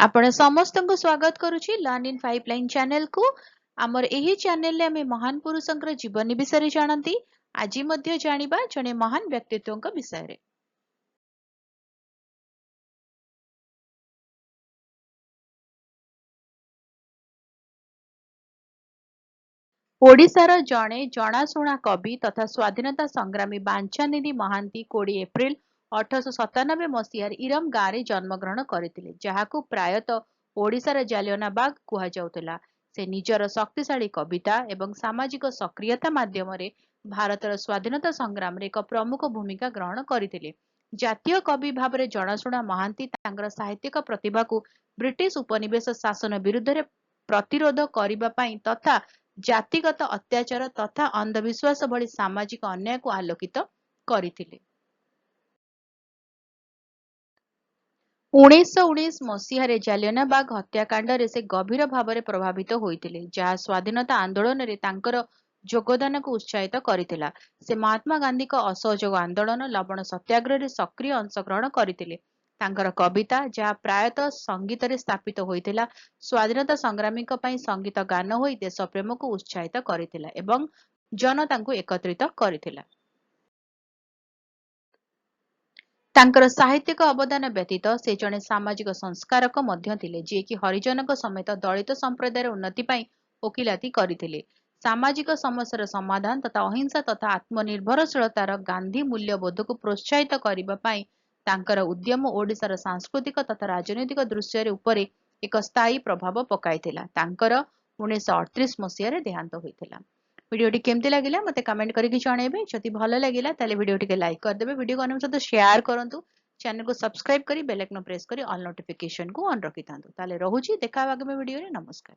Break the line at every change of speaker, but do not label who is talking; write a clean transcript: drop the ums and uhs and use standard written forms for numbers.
आपण समस्तଙ୍କୁ स्वागत करुछि learn in pipeline channel को। आमर एही चैनल ले हमें महान पुरुषंकर जीवनी विषय जानती। आज मध्य जानिबा जने महान व्यक्तित्वଙ୍କ विषय रे। ओडिशार जणे जणाशुणा कवि तथा स्वाधीनता संग्रामी बांछानिधि महांती 20 एप्रिल 1897 मसीहार इरम गाँव जन्मग्रहण करथिले, जहाकू प्रायतः ओडिशार जालियनाबाग कुहा जाउतला। से निजर शक्तिशाली कविता एवं सामाजिक सक्रियता माध्यम भारतर स्वाधीनता संग्राम रे एक प्रमुख भूमिका ग्रहण करथिले। जातीय कवि भाव में जणाशुणा महांती तांकर साहित्यिक प्रतिभा को ब्रिटिश उपनिवेश शासन विरुद्ध रे प्रतिरोध करिबा पई तथा जातिगत अत्याचार तथा अंधविश्वास भली सामाजिक अन्याय को आलोकित करथिले। 1919 मसीहारे जालियनाबाग हत्याकांड रे से गभीर भाव में प्रभावित होइतिले, जहा स्वाधीनता आंदोलन रे तांकर योगदान को उत्साहित करथिला। से महात्मा गांधी को असहयोग आंदोलन लवण सत्याग्रह रे सक्रिय अंशग्रहण करथिले। तांकर कविता जहा प्रायतः संगीत रे स्थापित होइतिला, स्वाधीनता संग्रामी पई संगीत गान होई देश प्रेम को उत्साहित करथिला एवं जनता को एकत्रित करथिला। तांकर साहित्यिक अवदान व्यतीत से जने सामाजिक संस्कारक मध्य थिले, जे कि हरिजनक समेत दलित संप्रदायर उन्नति पई ओकिलाती करथिले। सामाजिक समस्यार समाधान तथा अहिंसा तथा आत्मनिर्भरशीलतार गांधी मूल्यबोध को प्रोत्साहित करिबा पई तांकर उद्यम ओडिशार सांस्कृतिक तथा राजनैतिक दृश्य उपरे एक स्थायी प्रभाव पकाइथिला। तांकर 1938 मसीह देहांत होइथिला। वीडियो केमती लगिला मते कमेंट करके जणाइबे। जदि भलो लगिला ताले वीडियो टिके लाइक कर देबे, वीडियो को अन्य सहित शेयर करंतु, चैनल को सब्सक्राइब करी बेल आइकन प्रेस करी ऑल नोटिफिकेशन को ऑन रखिथांतु। ताले रहूची देखा आगामी वीडियो रे। नमस्कार।